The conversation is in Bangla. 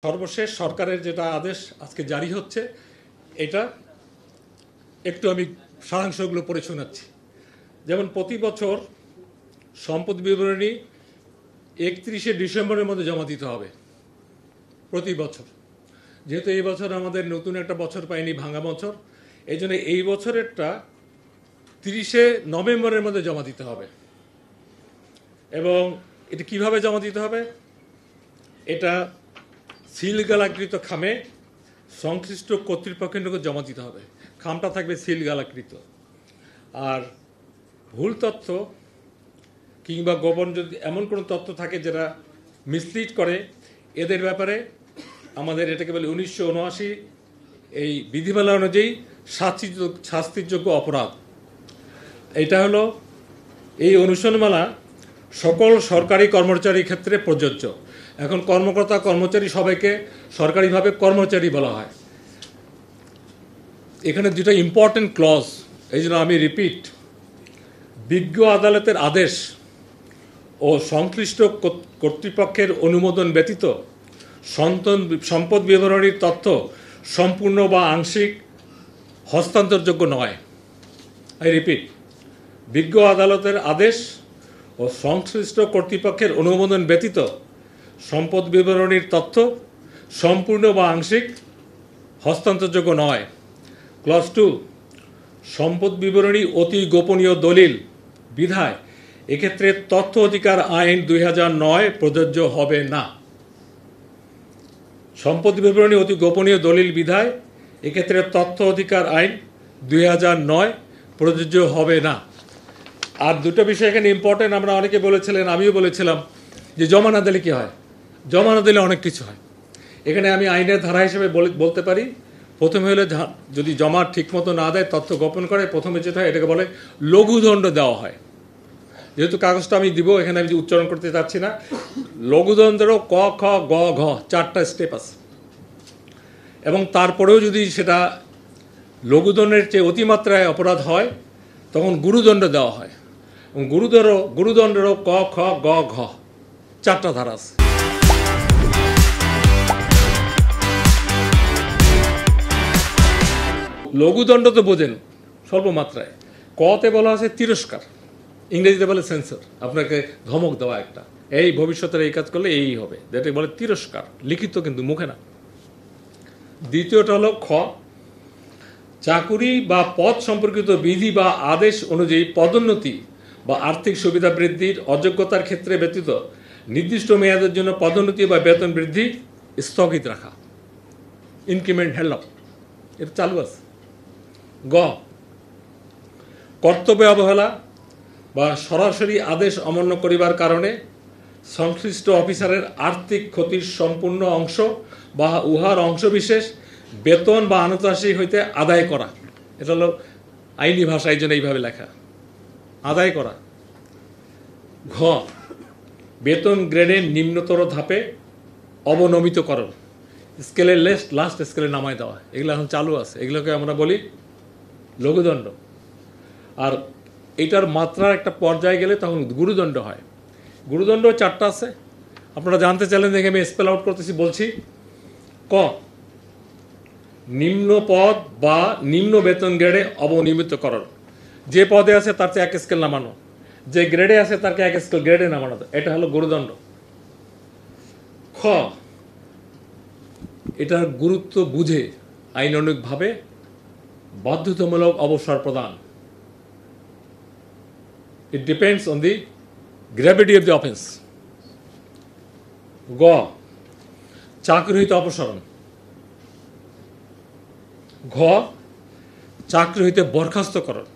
সর্বশেষ সরকারের যেটা আদেশ আজকে জারি হচ্ছে, এটা একটু আমি সারাংশগুলো পড়ে শোনাচ্ছি। যেমন প্রতি বছর সম্পদ বিবরণী 31শে ডিসেম্বরের মধ্যে জমা দিতে হবে প্রতি বছর। যেহেতু এই বছর আমাদের নতুন একটা বছর পাইনি, ভাঙা বছর, এই জন্য এই বছরেরটা 30শে নভেম্বরের মধ্যে জমা দিতে হবে। এবং এটা কিভাবে জমা দিতে হবে? এটা সিলগালাকৃত খামে সংশ্লিষ্ট কর্তৃপক্ষের নিকট জমা দিতে হবে। খামটা থাকবে সিলগালাকৃত। আর ভুল তথ্য কিংবা গোপন যদি এমন কোনো তথ্য থাকে যেটা মিসলিড করে, এদের ব্যাপারে আমাদের এটাকে বলে 1979 এই বিধিমালা অনুযায়ী শাস্তিযোগ্য অপরাধ। এটা হলো এই অনুসন্ধানমালা সকল সরকারি কর্মচারীর ক্ষেত্রে প্রযোজ্য। এখন কর্মকর্তা কর্মচারী সবাইকে সরকারিভাবে কর্মচারী বলা হয়। এখানে দুটো ইম্পর্টেন্ট ক্লজ, এই জন্য আমি রিপিট, বিজ্ঞ আদালতের আদেশ ও সংশ্লিষ্ট কর্তৃপক্ষের অনুমোদন ব্যতীত সম্পদ বিবরণীর তথ্য সম্পূর্ণ বা আংশিক হস্তান্তরযোগ্য নয়। আই রিপিট, বিজ্ঞ আদালতের আদেশ ও সংশ্লিষ্ট কর্তৃপক্ষের অনুমোদন ব্যতীত সম্পদ বিবরণীর তথ্য সম্পূর্ণ বা আংশিক হস্তান্তরযোগ্য নয়। ক্লজ 2, সম্পদ বিবরণী অতি গোপনীয় দলিল বিধায় এক্ষেত্রে তথ্য অধিকার আইন 2009 প্রযোজ্য হবে না। সম্পদ বিবরণী অতি গোপনীয় দলিল বিধায় এক্ষেত্রে তথ্য অধিকার আইন 2009 প্রযোজ্য হবে না। আর দুটো বিষয় এখানে ইম্পর্টেন্ট, আমরা অনেকে বলেছিলেন, আমিও বলেছিলাম যে জমা না দিলে কী হয়। জমা না দিলে অনেক কিছু হয়। এখানে আমি আইনের ধারা হিসেবে বলতে পারি, প্রথমে হলে যদি জমা ঠিকমতো না দেয়, তথ্য গোপন করে, প্রথমে যেটা হয় এটাকে বলে লঘুদণ্ড দেওয়া হয়। যেহেতু কাগজটা আমি দিব, এখানে আমি উচ্চারণ করতে চাচ্ছি না। লঘুদণ্ডেরও ক, খ, গ, ঘ 4টা স্টেপ আছে। এবং তারপরেও যদি সেটা লঘুদণ্ডের চেয়ে অতিমাত্রায় অপরাধ হয়, তখন গুরুদণ্ড দেওয়া হয়। এবং গুরুদণ্ডেরও ক, খ, গ, ঘ 4টা ধারা আছে। লঘুদণ্ড তো বোঝেন, স্বল্প মাত্রায়। কতে বলা আছে তিরস্কার, ইংরেজিতে বলে সেন্সর, আপনাকে ধমক দেওয়া একটা, এই ভবিষ্যতের এই কাজ করলে এই হবে, যেটা বলে তিরস্কার, লিখিত কিন্তু মুখে না। দ্বিতীয়টা হলো খ, চাকুরি বা পদ সম্পর্কিত বিধি বা আদেশ অনুযায়ী পদোন্নতি বা আর্থিক সুবিধা বৃদ্ধির অযোগ্যতার ক্ষেত্রে ব্যতীত নির্দিষ্ট মেয়াদের জন্য পদোন্নতি বা বেতন বৃদ্ধি স্থগিত রাখা, ইনক্রিমেন্ট হেল্প, এটা চালু আছে। গ, কর্তব্য অবহেলা বা সরাসরি আদেশ অমান্য করিবার কারণে সংশ্লিষ্ট অফিসারের আর্থিক ক্ষতির সম্পূর্ণ অংশ বা উহার অংশবিশেষ বেতন বা আনুতাসিক হইতে আদায় করা। এটা হলো আইনি ভাষা, এই জন্য এইভাবে লেখা, আদায় করা। ঘ, বেতন গ্রেডের নিম্নতর ধাপে অবনমিতকরণ, স্কেলের লাস্ট স্কেলে নামায় দেওয়া, এগুলো এখন চালু আছে। এগুলোকে আমরা বলি লঘুদণ্ড। আর এটার মাত্রার একটা পর্যায়ে গেলে তখন গুরুদণ্ড হয়। গুরুদণ্ড 4টা আছে, আপনারা জানতে চাইলেন, দেখে আমি স্পেল আউট করতেছি, বলছি। ক, নিম্ন পদ বা নিম্ন বেতন গ্রেডে অবনিয়মিতকরণ, যে পদে আছে তার চেয়ে 1 স্কেল নামানো, যে গ্রেডে আছে তাকে 1 স্কেল গ্রেডে নামানো, এটা হলো গুরুদণ্ড। খ, এটার গুরুত্ব বুঝে আইনানুগভাবে বাধ্যতামূলক অবসর প্রদান। It depends on the gravity of the offense. গ, চাকরি হইতে অপসারণ। ঘ, চাকরি হইতে বরখাস্তকরণ।